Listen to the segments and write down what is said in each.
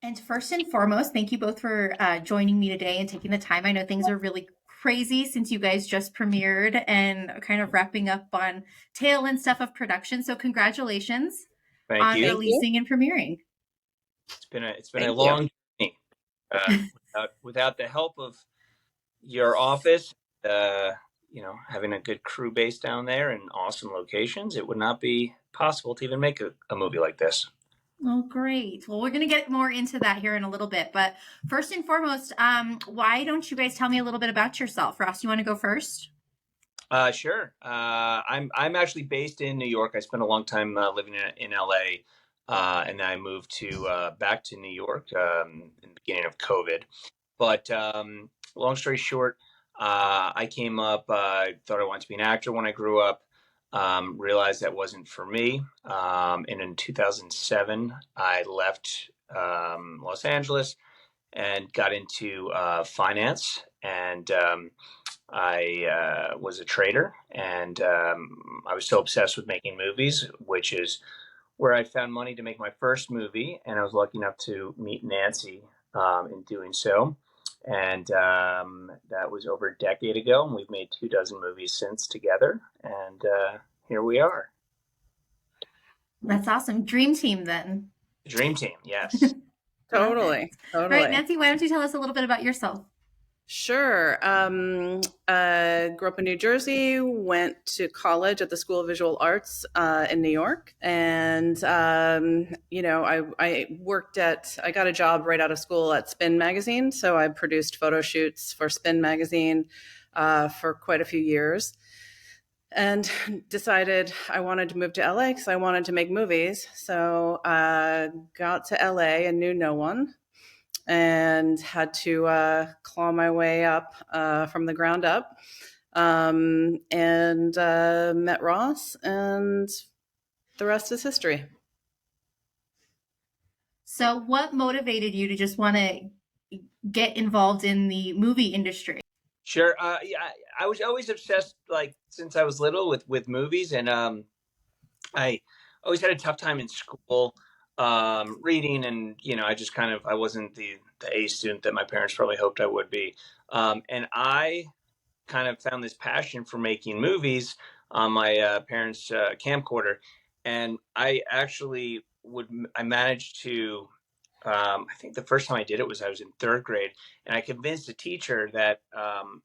And first and foremost, thank you both for joining me today and taking the time. I know things are really crazy since you guys just premiered and kind of wrapping up on tail and stuff of production. So congratulations Thank on you. Thank you. releasing and premiering. It's been a Thank you. long journey. Without the help of your office, uh, having a good crew base down there and awesome locations, it would not be possible to even make a movie like this. Oh, great. Well, we're going to get more into that here in a little bit. But first and foremost, why don't you guys tell me a little bit about yourself? Ross, you want to go first? Sure. I'm actually based in New York. I spent a long time living in LA, and then I moved to back to New York in the beginning of COVID. But long story short, I came up, thought I wanted to be an actor when I grew up, realized that wasn't for me. And in 2007, I left Los Angeles and got into finance. And I was a trader, and I was so obsessed with making movies, which is where I found money to make my first movie. And I was lucky enough to meet Nancy in doing so. And that was over a decade ago, and we've made 2 dozen movies since together. And here we are. That's awesome. Dream team then. Dream team, yes. Love it. Totally. All right, Totally. Nancy, why don't you tell us a little bit about yourself? Sure. Grew up in New Jersey, went to college at the School of Visual Arts in New York. And, I got a job right out of school at Spin Magazine. So I produced photo shoots for Spin Magazine for quite a few years. And decided I wanted to move to LA because I wanted to make movies. So got to LA and knew no one and had to claw my way up from the ground up and met Ross, and the rest is history. So, what motivated you to just want to get involved in the movie industry? Sure. Yeah, I was always obsessed, like since I was little, with movies, and I always had a tough time in school reading, and I just I wasn't the A student that my parents probably hoped I would be, and I kind of found this passion for making movies on my parents' camcorder, and I managed to. I think the first time I did it was I was in third grade, and I convinced a teacher that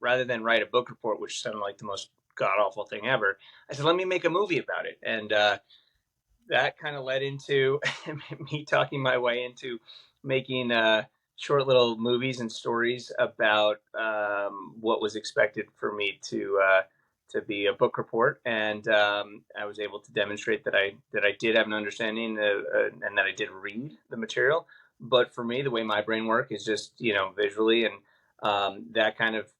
rather than write a book report, which sounded like the most god awful thing ever, I said, "Let me make a movie about it," and that kind of led into me talking my way into making short little movies and stories about what was expected for me to be a book report, and I was able to demonstrate that I did have an understanding and that I did read the material. But for me, the way my brain works is just visually, and that kind of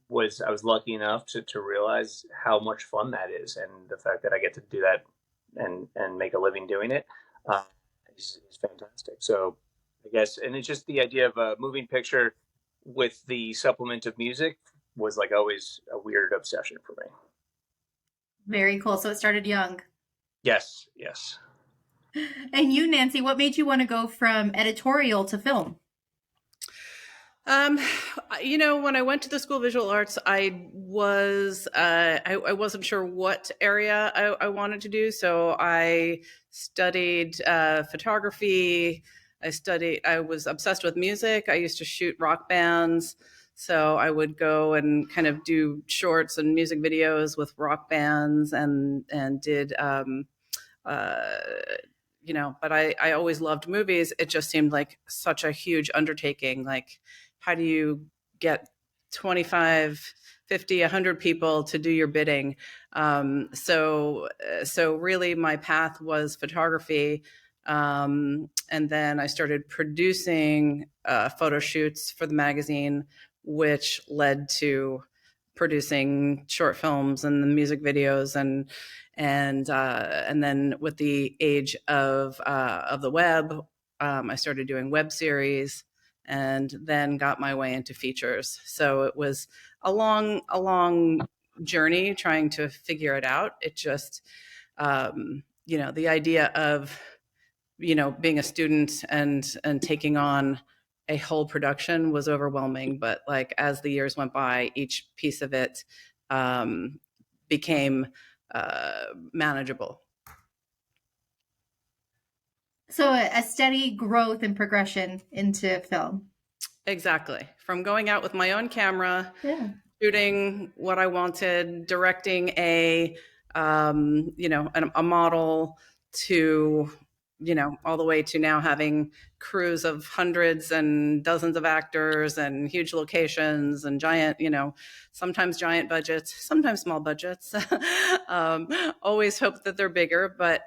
I was lucky enough to realize how much fun that is, and the fact that I get to do that and make a living doing it uh, is fantastic. So I guess, and it's just the idea of a moving picture with the supplement of music was like always a weird obsession for me. Very cool. So, it started young. Yes, yes. And you, Nancy, what made you want to go from editorial to film? Um, when I went to the School of Visual Arts, I wasn't sure what area I wanted to do. So I studied photography. I was obsessed with music. I used to shoot rock bands. So I would go and kind of do shorts and music videos with rock bands and did, uh, but I always loved movies. It just seemed like such a huge undertaking. Like, how do you get 25, 50, 100 people to do your bidding? So really my path was photography. And then I started producing photo shoots for the magazine, which led to producing short films and the music videos, and then with the age of the web, I started doing web series, and then got my way into features. So it was a long journey trying to figure it out. It just, the idea of being a student and taking on a whole production was overwhelming. But like as the years went by, each piece of it became manageable. So a steady growth and progression into film. Exactly. From going out with my own camera, Yeah. shooting what I wanted, directing a model, to all the way to now having crews of hundreds and dozens of actors and huge locations and giant, sometimes giant budgets, sometimes small budgets. Always hope that they're bigger, but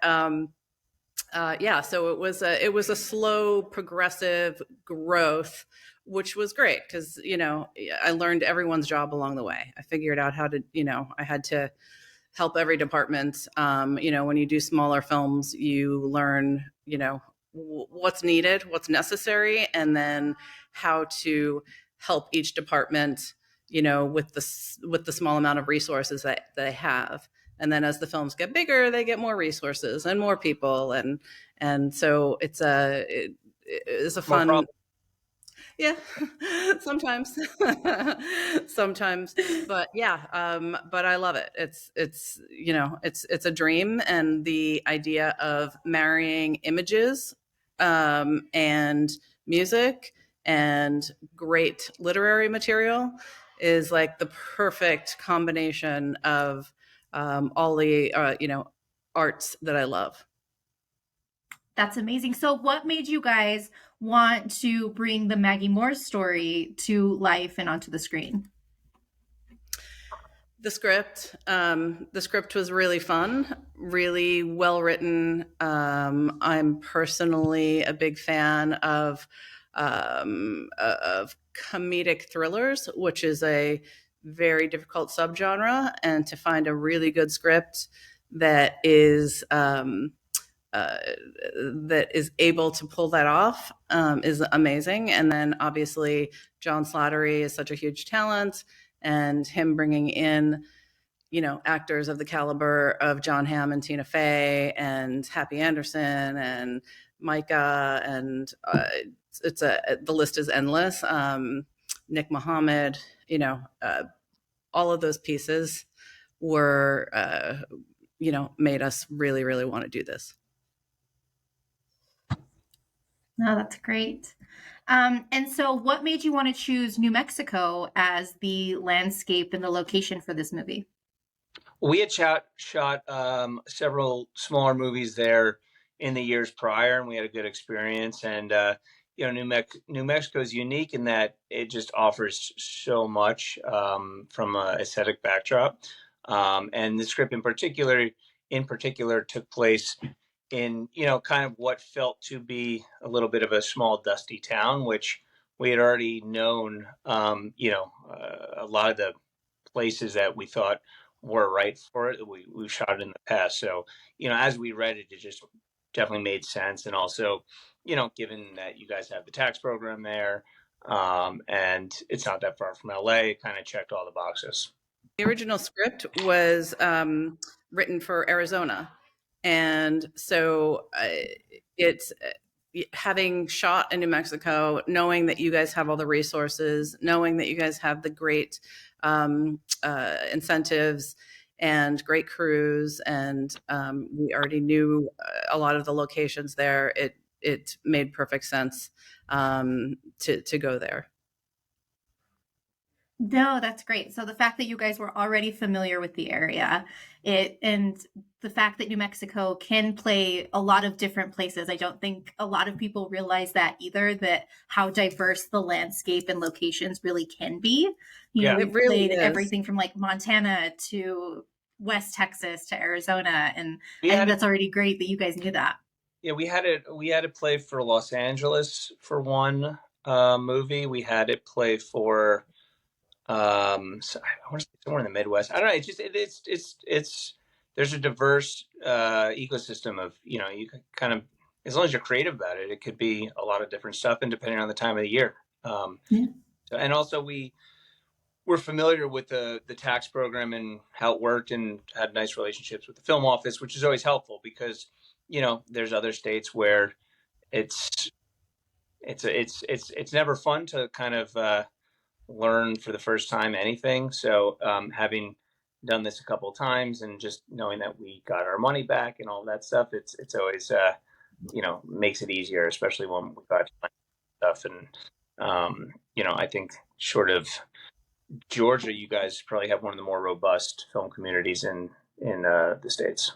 yeah, so it was a slow, progressive growth, which was great because I learned everyone's job along the way. I figured out how to I had to help every department. When you do smaller films, you learn what's needed, what's necessary, and then how to help each department with the small amount of resources that they have. And then as the films get bigger, they get more resources and more people, and so it's a More fun. problem. Yeah, sometimes, sometimes, but yeah, but I love it. It's a dream, and the idea of marrying images, and music and great literary material is like the perfect combination of all the arts that I love. That's amazing. So what made you guys want to bring the Maggie Moore story to life and onto the screen? The script was really fun, really well written. I'm personally a big fan of comedic thrillers, which is a very difficult subgenre, and to find a really good script that is able to pull that off is amazing. And then obviously John Slattery is such a huge talent, and him bringing in actors of the caliber of Jon Hamm and Tina Fey and Happy Anderson and Micah, and the list is endless. Nick Mohammed, all of those pieces were made us really, really want to do this. No, that's great. And so what made you want to choose New Mexico as the landscape and the location for this movie? We had shot several smaller movies there in the years prior, and we had a good experience. And New Mexico is unique in that it just offers so much from a aesthetic backdrop. And the script in particular took place in kind of what felt to be a little bit of a small dusty town, which we had already known. A lot of the places that we thought were right for it. We shot it in the past. So, as we read it, it just definitely made sense. And also, given that you guys have the tax program there, and it's not that far from LA, it kind of checked all the boxes. The original script was written for Arizona, and so it's having shot in New Mexico, knowing that you guys have all the resources, knowing that you guys have the great incentives and great crews, and we already knew a lot of the locations there. It made perfect sense to go there. No, that's great. So the fact that you guys were already familiar with the area, and the fact that New Mexico can play a lot of different places. I don't think a lot of people realize that either, that how diverse the landscape and locations really can be. Yeah. We've It really played is. everything from like Montana to West Texas to Arizona, and We I think had that's already great that you guys knew that. Yeah, we had it play for Los Angeles for one movie. We had it play for I want to say somewhere in the Midwest. I don't know. It's just it's there's a diverse ecosystem of you can kind of, as long as you're creative about it, it could be a lot of different stuff, and depending on the time of the year. Yeah. And also we're familiar with the tax program and how it worked, and had nice relationships with the film office, which is always helpful because there's other states where it's it's never fun to kind of learn for the first time anything. So having done this a couple of times and just knowing that we got our money back and all that stuff, it's always makes it easier, especially when we got stuff. And I think short of Georgia, you guys probably have one of the more robust film communities in the states.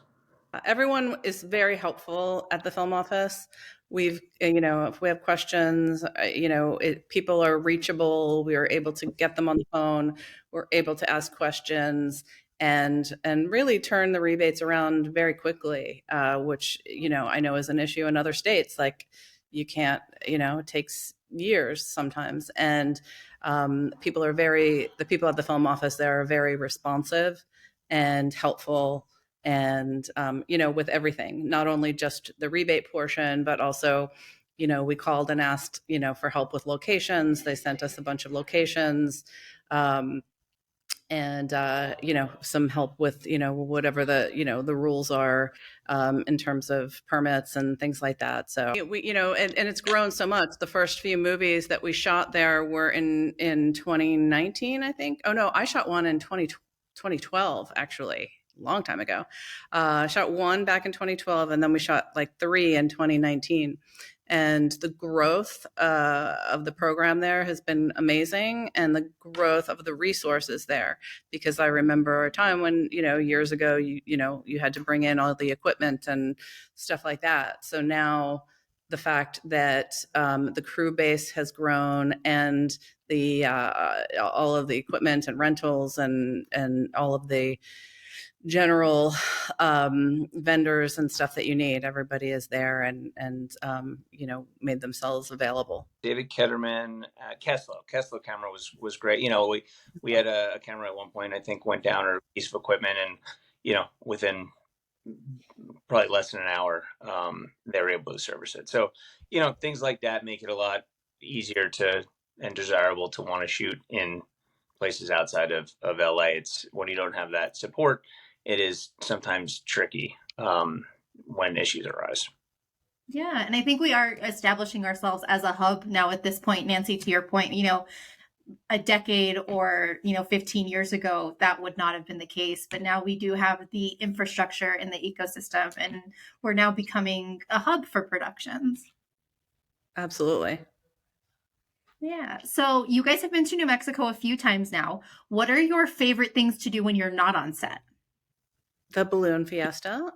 Everyone is very helpful at the film office. If we have questions, people are reachable. We are able to get them on the phone. We're able to ask questions and really turn the rebates around very quickly, which, I know is an issue in other states. Like you can't, it takes years sometimes. And the people at the film office there are very responsive and helpful, and with everything, not only just the rebate portion, but also we called and asked for help with locations. They sent us a bunch of locations, and some help with whatever the rules are, in terms of permits and things like that. So and it's grown so much. The first few movies that we shot there were in 2019, I think. Oh no, I shot one in 2012, actually, a long time ago. I shot one back in 2012, and then we shot like 3 in 2019. And the growth of the program there has been amazing, and the growth of the resources there. Because I remember a time when years ago you had to bring in all the equipment and stuff like that. So now the fact that the crew base has grown, and the all of the equipment and rentals and all of the general vendors and stuff that you need, everybody is there and made themselves available. David Ketterman, Kessler camera was great. We had a camera at one point, I think, went down, or a piece of equipment, and within probably less than an hour, they were able to service it. So things like that make it a lot easier and desirable to want to shoot in places outside of LA. It's when you don't have that support, it is sometimes tricky when issues arise. Yeah, and I think we are establishing ourselves as a hub now at this point, Nancy, to your point. A decade or 15 years ago, that would not have been the case, but now we do have the infrastructure and the ecosystem, and we're now becoming a hub for productions. Absolutely. Yeah. So you guys have been to New Mexico a few times now. What are your favorite things to do when you're not on set? The balloon fiesta.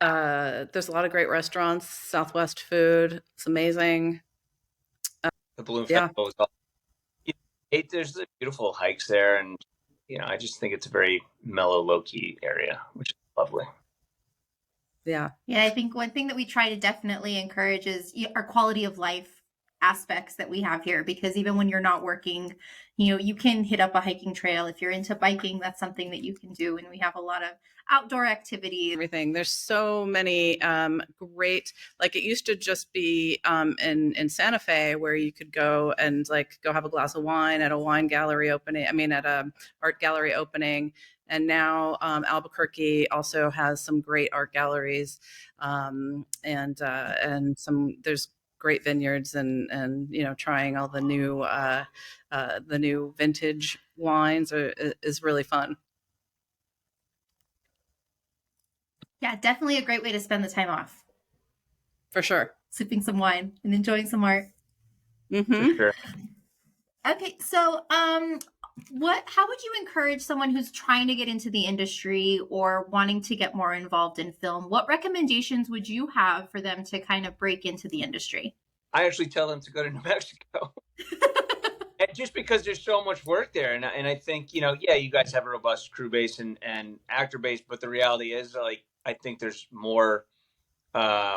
There's a lot of great restaurants. Southwest food, it's amazing. The Balloon Festival was awesome. There's beautiful hikes there, and I just think it's a very mellow, low-key area, which is lovely. Yeah. I think one thing that we try to definitely encourage is our quality of life aspects that we have here, because even when you're not working, you can hit up a hiking trail. If you're into biking, that's something that you can do, and we have a lot of outdoor activities. Everything. There's so many great, like it used to just be in Santa Fe, where you could go and go have a glass of wine at a wine gallery opening. at a art gallery opening. And now Albuquerque also has some great art galleries, and there's great vineyards, and trying all the new vintage wines is really fun. Yeah, definitely a great way to spend the time off. For sure. Sipping some wine and enjoying some art. Mm-hmm. For sure. Okay, so how would you encourage someone who's trying to get into the industry or wanting to get more involved in film? What recommendations would you have for them to kind of break into the industry? I actually tell them to go to New Mexico. Just because there's so much work there, and I think you guys have a robust crew base and actor base, but the reality is, I think there's more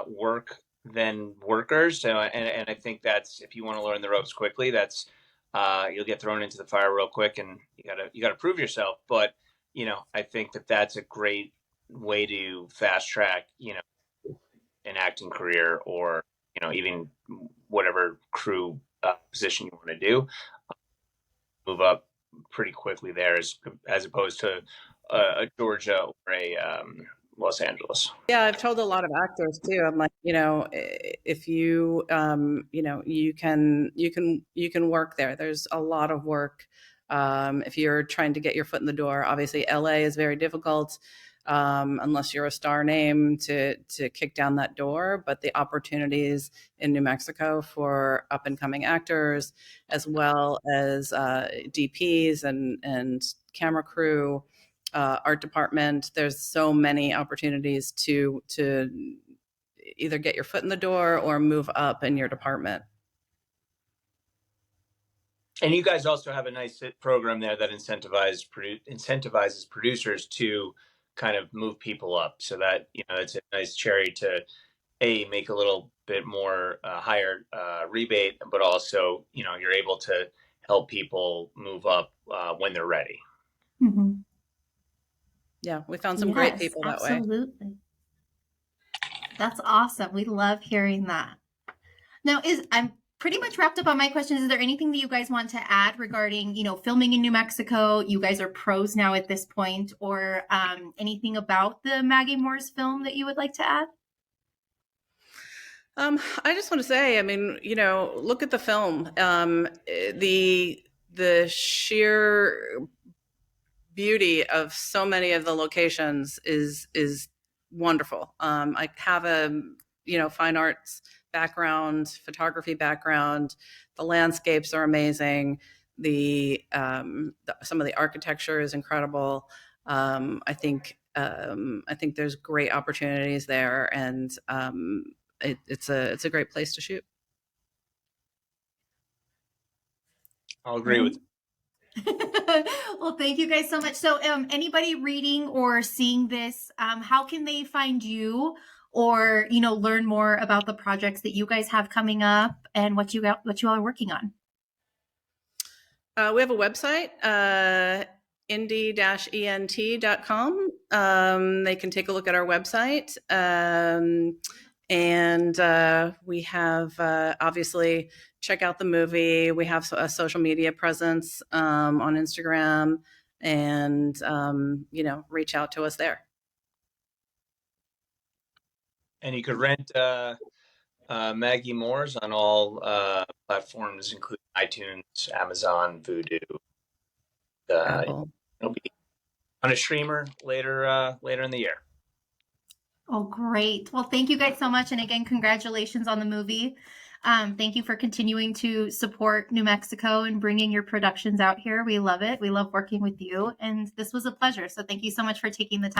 work than workers. So, and I think that's, if you want to learn the ropes quickly, that's you'll get thrown into the fire real quick, and you gotta prove yourself. But I think that's a great way to fast track an acting career, or even whatever crew position you want to do. Move up pretty quickly there, as opposed to a Georgia or a Los Angeles. Yeah, I've told a lot of actors too. I'm like, if you, you can work there. There's a lot of work. If you're trying to get your foot in the door, obviously LA is very difficult, unless you're a star name to kick down that door. But the opportunities in New Mexico for up and coming actors, as well as DPs and camera crew, art department. There's so many opportunities to either get your foot in the door or move up in your department. And you guys also have a nice program there that incentivizes producers to kind of move people up, so that it's a nice cherry to make a little bit more higher rebate, but also you're able to help people move up when they're ready. Mm-hmm. Yeah, we found some great people that way. Absolutely. That's awesome. We love hearing that. Now, I'm pretty much wrapped up on my questions. Is there anything that you guys want to add regarding, filming in New Mexico? You guys are pros now at this point, or anything about the Maggie Moore's film that you would like to add? I just want to say, look at the film. The sheer beauty of so many of the locations is wonderful. I have a fine arts background, photography background. The landscapes are amazing. Some of the architecture is incredible. I think there's great opportunities there, and it's a great place to shoot. I'll agree with you. Well, thank you guys so much. So anybody reading or seeing this, how can they find you, or learn more about the projects that you guys have coming up and what you all are working on? We have a website, indie-ent.com. They can take a look at our website. And we have, obviously, check out the movie. We have a social media presence on Instagram, and reach out to us there. And you could rent Maggie Moore's on all platforms, including iTunes, Amazon, Vudu. Apple. It'll be on a streamer later in the year. Oh, great. Well, thank you guys so much. And again, congratulations on the movie. Thank you for continuing to support New Mexico and bringing your productions out here. We love it. We love working with you. And this was a pleasure. So thank you so much for taking the time.